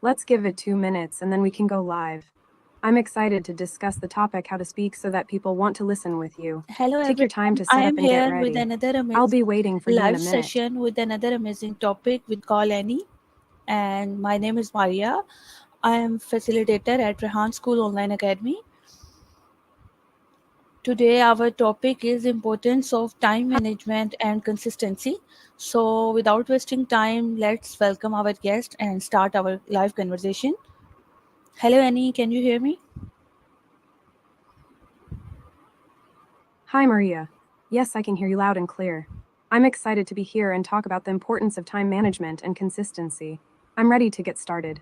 Let's give it 2 minutes and then we can go live. I'm excited to discuss the topic how to speak so that people want to listen with you. Hello Take your time everyone, to I set up am and get here with ready. another I'll amazing be waiting for you in a live minute. session with another amazing topic with Callannie, and my name is Maria. I am facilitator at Rehan School Online Academy. Today our topic is importance of time management and consistency. So without wasting time, let's welcome our guest and start our live conversation. Hello Annie, can you hear me? Hi, Maria. Yes, I can hear you loud and clear. I'm excited to be here and talk about the importance of time management and consistency. I'm ready to get started.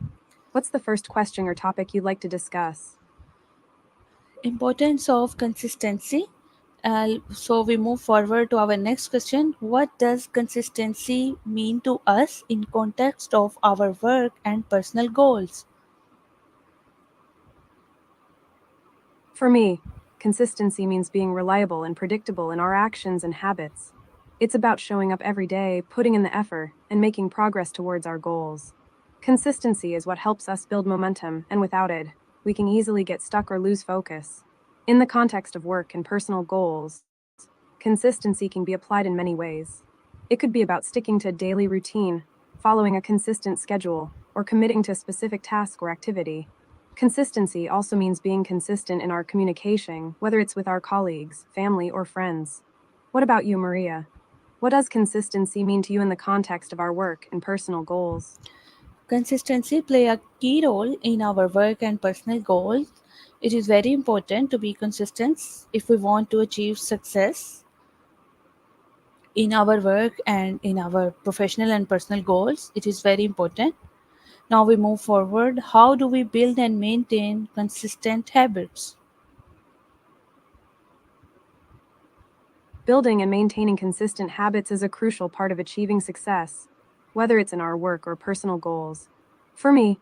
What's the first question or topic you'd like to discuss? Importance of consistency. So we move forward to our next question. What does consistency mean to us in context of our work and personal goals? For me, consistency means being reliable and predictable in our actions and habits. It's about showing up every day, putting in the effort, and making progress towards our goals. Consistency is what helps us build momentum, and without it, we can easily get stuck or lose focus. In the context of work and personal goals, consistency can be applied in many ways. It could be about sticking to a daily routine, following a consistent schedule, or committing to a specific task or activity. Consistency also means being consistent in our communication, whether it's with our colleagues, family, or friends. What about you, Maria? What does consistency mean to you in the context of our work and personal goals? Consistency play a key role in our work and personal goals. It is very important to be consistent if we want to achieve success in our work and in our professional and personal goals. It is very important. Now we move forward. How do we build and maintain consistent habits? Building and maintaining consistent habits is a crucial part of achieving success, whether it's in our work or personal goals. For me,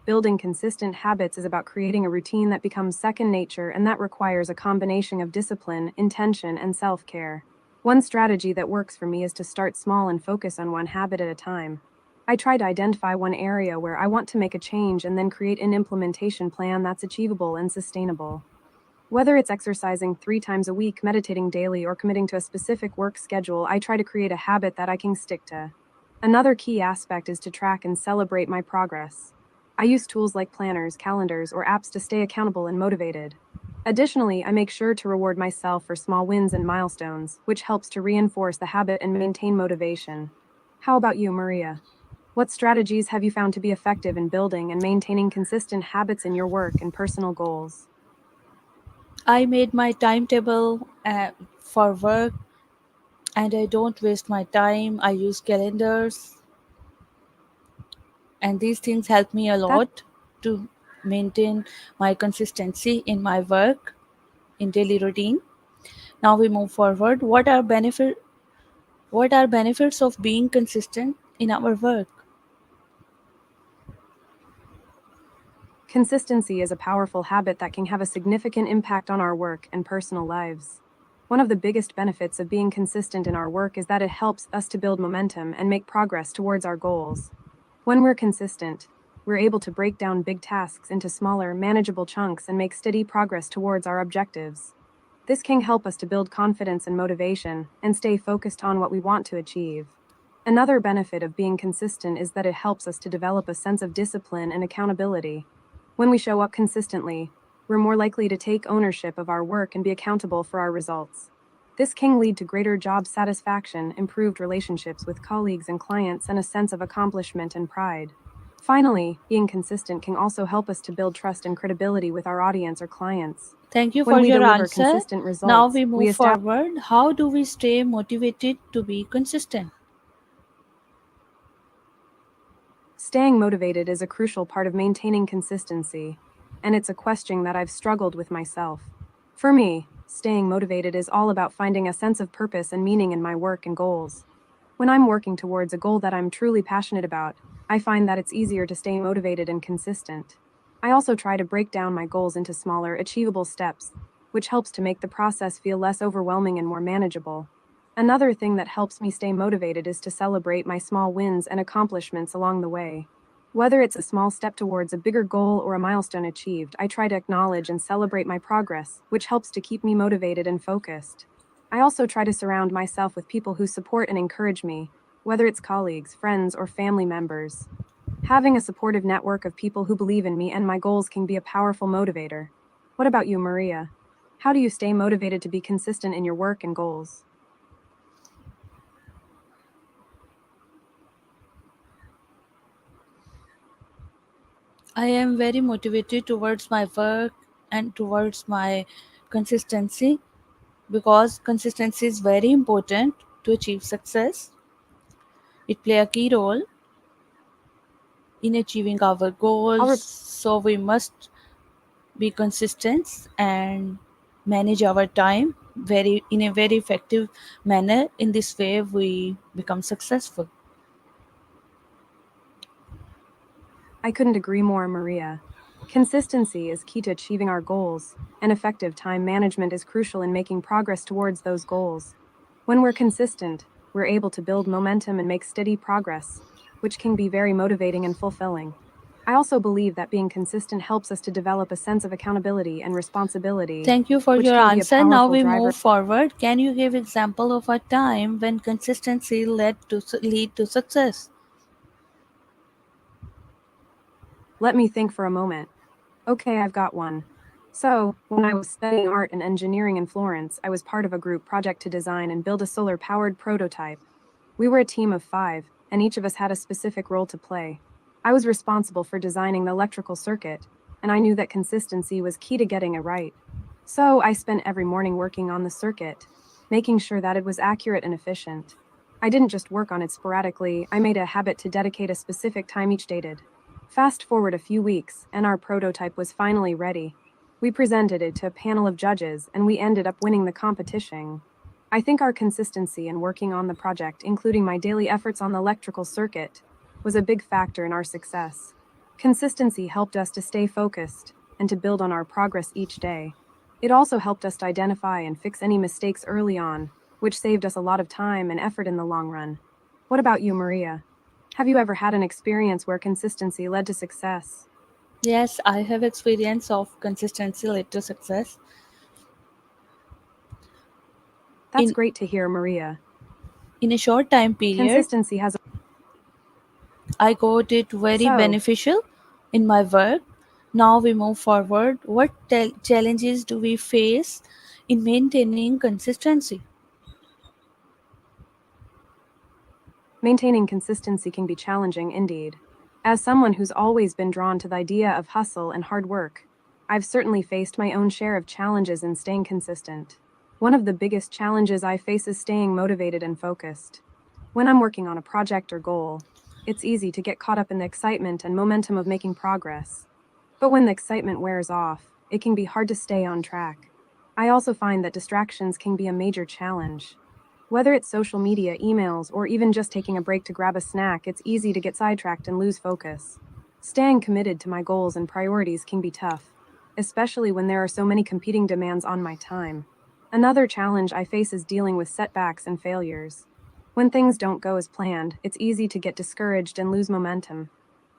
building consistent habits is about creating a routine that becomes second nature and that requires a combination of discipline, intention, and self care. One strategy that works for me is to start small and focus on one habit at a time. I try to identify one area where I want to make a change and then create an implementation plan that's achievable and sustainable. Whether it's exercising 3 times a week, meditating daily, or committing to a specific work schedule, I try to create a habit that I can stick to. Another key aspect is to track and celebrate my progress. I use tools like planners, calendars, or apps to stay accountable and motivated. Additionally, I make sure to reward myself for small wins and milestones, which helps to reinforce the habit and maintain motivation. How about you, Maria? What strategies have you found to be effective in building and maintaining consistent habits in your work and personal goals? I made my timetable for work and I don't waste my time. I use calendars, and these things help me a That's lot to maintain my consistency in my work in daily routine. Now we move forward. What are benefits of being consistent in our work? Consistency is a powerful habit that can have a significant impact on our work and personal lives. One of the biggest benefits of being consistent in our work is that it helps us to build momentum and make progress towards our goals. When we're consistent, we're able to break down big tasks into smaller, manageable chunks and make steady progress towards our objectives. This can help us to build confidence and motivation and stay focused on what we want to achieve. Another benefit of being consistent is that it helps us to develop a sense of discipline and accountability. When we show up consistently, we're more likely to take ownership of our work and be accountable for our results. This can lead to greater job satisfaction, improved relationships with colleagues and clients, and a sense of accomplishment and pride. Finally, being consistent can also help us to build trust and credibility with our audience or clients. Thank you When for we your deliver answer. consistent Now results, we we move establish. forward. How do we stay motivated to be consistent? Staying motivated is a crucial part of maintaining consistency, and it's a question that I've struggled with myself. For me, staying motivated is all about finding a sense of purpose and meaning in my work and goals. When I'm working towards a goal that I'm truly passionate about, I find that it's easier to stay motivated and consistent. I also try to break down my goals into smaller, achievable steps, which helps to make the process feel less overwhelming and more manageable. Another thing that helps me stay motivated is to celebrate my small wins and accomplishments along the way. Whether it's a small step towards a bigger goal or a milestone achieved, I try to acknowledge and celebrate my progress, which helps to keep me motivated and focused. I also try to surround myself with people who support and encourage me, whether it's colleagues, friends, or family members. Having a supportive network of people who believe in me and my goals can be a powerful motivator. What about you, Maria? How do you stay motivated to be consistent in your work and goals? I am very motivated towards my work and towards my consistency because consistency is very important to achieve success. It play a key role in achieving our I'll goals, re- so we must be consistent and manage our time very in a very effective manner. In this way we become successful. I couldn't agree more, Maria. Consistency is key to achieving our goals, and effective time management is crucial in making progress towards those goals. When we're consistent, we're able to build momentum and make steady progress, which can be very motivating and fulfilling. I also believe that being consistent helps us to develop a sense of accountability and responsibility, Thank you for which your can be a answer. Now powerful we driver. move forward. Can you give example of a time when consistency led to lead to success? Let me think for a moment. Okay, I've got one. So, when I was studying art and engineering in Florence, I was part of a group project to design and build a solar powered prototype. We were a team of 5, and each of us had a specific role to play. I was responsible for designing the electrical circuit, and I knew that consistency was key to getting it right. So, I spent every morning working on the circuit, making sure that it was accurate and efficient. I didn't just work on it sporadically, I made a habit to dedicate a specific time each day. Fast forward a few weeks, and our prototype was finally ready. We presented it to a panel of judges, and we ended up winning the competition. I think our consistency in working on the project, including my daily efforts on the electrical circuit, was a big factor in our success. Consistency helped us to stay focused and to build on our progress each day. It also helped us to identify and fix any mistakes early on, which saved us a lot of time and effort in the long run. What about you, Maria? Have you ever had an experience where consistency led to success? Yes, I have experience of consistency led to success. That's In great to hear, Maria. in a short time period, Consistency has. I got it very So, beneficial in my work. Now we move forward. What challenges do we face in maintaining consistency? maintaining consistency can be challenging indeed. As someone who's always been drawn to the idea of hustle and hard work, I've certainly faced my own share of challenges in staying consistent. One of the biggest challenges I face is staying motivated and focused. When I'm working on a project or goal, it's easy to get caught up in the excitement and momentum of making progress. But when the excitement wears off, it can be hard to stay on track. I also find that distractions can be a major challenge. Whether it's social media, emails, or even just taking a break to grab a snack, it's easy to get sidetracked and lose focus. Staying committed to my goals and priorities can be tough, especially when there are so many competing demands on my time. Another challenge I face is dealing with setbacks and failures. When things don't go as planned, it's easy to get discouraged and lose momentum.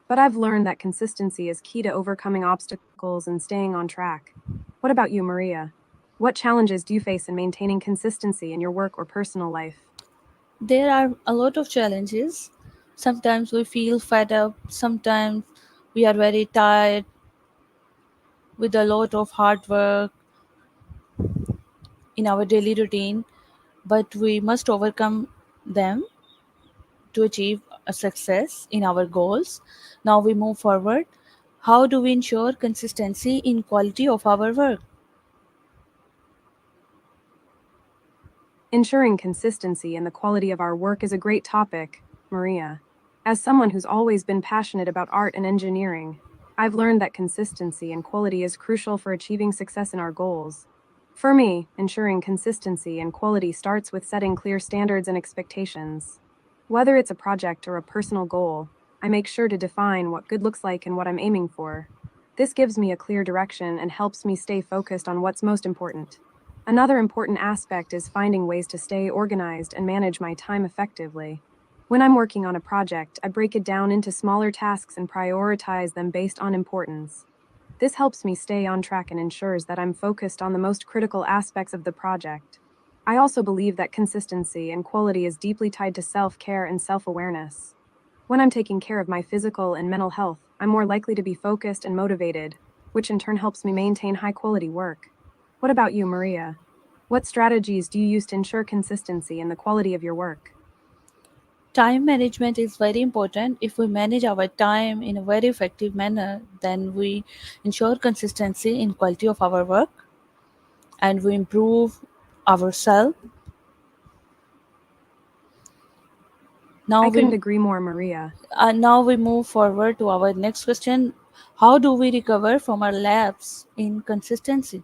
But I've learned that consistency is key to overcoming obstacles and staying on track. What about you, Maria? What challenges do you face in maintaining consistency in your work or personal life? There are a lot of challenges. Sometimes we feel fed up, sometimes we are very tired with a lot of hard work in our daily routine, but we must overcome them to achieve a success in our goals. Now we move forward. How do we ensure consistency in quality of our work? Ensuring consistency in the quality of our work is a great topic, Maria. As someone who's always been passionate about art and engineering, I've learned that consistency and quality is crucial for achieving success in our goals. For me, ensuring consistency and quality starts with setting clear standards and expectations. Whether it's a project or a personal goal, I make sure to define what good looks like and what I'm aiming for. This gives me a clear direction and helps me stay focused on what's most important. Another important aspect is finding ways to stay organized and manage my time effectively. When I'm working on a project, I break it down into smaller tasks and prioritize them based on importance. This helps me stay on track and ensures that I'm focused on the most critical aspects of the project. I also believe that consistency and quality is deeply tied to self care and self awareness. When I'm taking care of my physical and mental health, I'm more likely to be focused and motivated, which in turn helps me maintain high quality work. What about you, Maria? What strategies do you use to ensure consistency and the quality of your work? Time management is very important. If we manage our time in a very effective manner, then we ensure consistency in quality of our work and we improve ourselves. Now I couldn't we agree more, Maria. now we move forward to our next question. How do we recover from our lapse in consistency?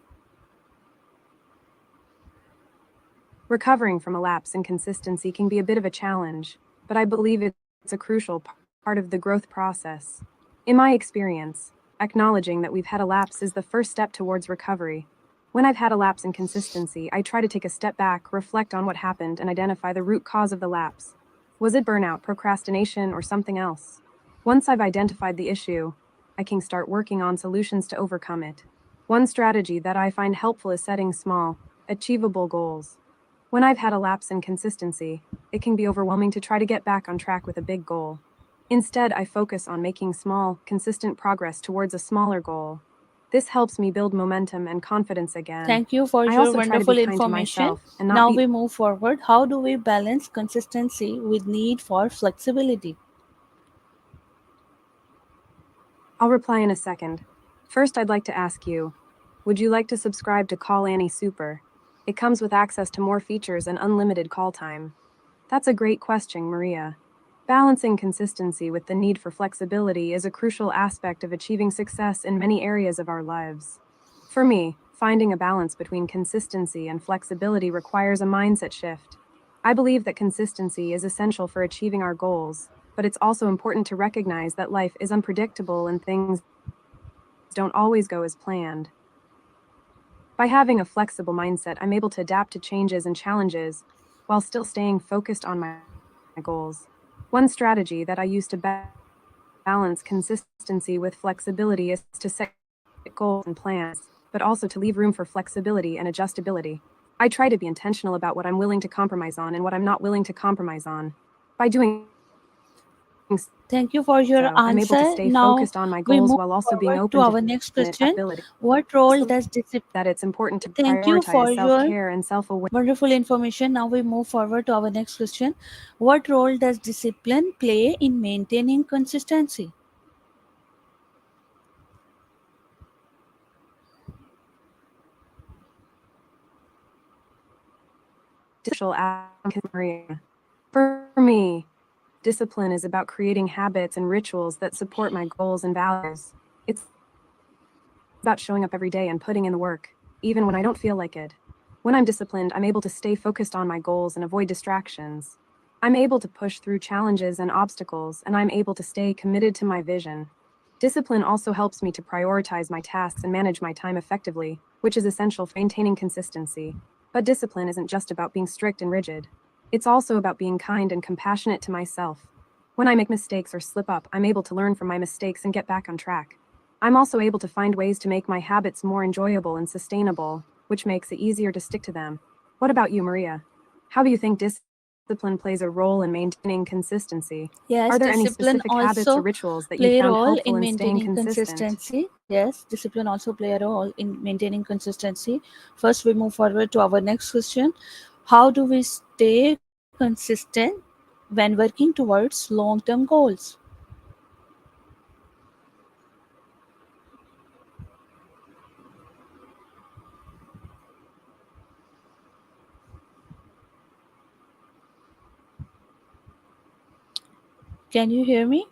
Recovering from a lapse in consistency can be a bit of a challenge, but I believe it's a crucial part of the growth process. In my experience, acknowledging that we've had a lapse is the first step towards recovery. When I've had a lapse in consistency, I try to take a step back, reflect on what happened, and identify the root cause of the lapse. Was it burnout, procrastination, or something else? Once I've identified the issue, I can start working on solutions to overcome it. One strategy that I find helpful is setting small, achievable goals. When I've had a lapse in consistency, it can be overwhelming to try to get back on track with a big goal. Instead, I focus on making small, consistent progress towards a smaller goal. This helps me build momentum and confidence again. Thank you for I your also try to be wonderful kind to information. myself and not Now beat. we move forward. How do we balance consistency with need for flexibility? I'll reply in a second. First, I'd like to ask you, would you like to subscribe to Call Annie Super? It comes with access to more features and unlimited call time. That's a great question, Maria. Balancing consistency with the need for flexibility is a crucial aspect of achieving success in many areas of our lives. For me, finding a balance between consistency and flexibility requires a mindset shift. I believe that consistency is essential for achieving our goals, but it's also important to recognize that life is unpredictable and things don't always go as planned. By having a flexible mindset, I'm able to adapt to changes and challenges while still staying focused on my goals. One strategy that I use to balance consistency with flexibility is to set goals and plans, but also to leave room for flexibility and adjustability. I try to be intentional about what I'm willing to compromise on and what I'm not willing to compromise on. By doing Thank you for your so, I'm able to answer. stay Now focused on my we goals move while also being forward to open to our next question. adaptability. What role does discipline? That it's important to Thank you prioritize for self your care and self awareness. wonderful information. Now we move forward to our next question. What role does discipline play in maintaining consistency? For me, discipline is about creating habits and rituals that support my goals and values. It's about showing up every day and putting in the work, even when I don't feel like it. When I'm disciplined, I'm able to stay focused on my goals and avoid distractions. I'm able to push through challenges and obstacles, and I'm able to stay committed to my vision. Discipline also helps me to prioritize my tasks and manage my time effectively, which is essential for maintaining consistency. But discipline isn't just about being strict and rigid. It's also about being kind and compassionate to myself. When I make mistakes or slip up, I'm able to learn from my mistakes and get back on track. I'm also able to find ways to make my habits more enjoyable and sustainable, which makes it easier to stick to them. What about you, Maria? How do you think discipline plays a role in maintaining consistency? Yes, Are there any discipline specific habits or also rituals that you've play a found role helpful in in staying maintaining consistent? consistency. Yes, discipline also play a role in maintaining consistency. First, we move forward to our next question. How do we stay consistent when working towards long-term goals? Can you hear me?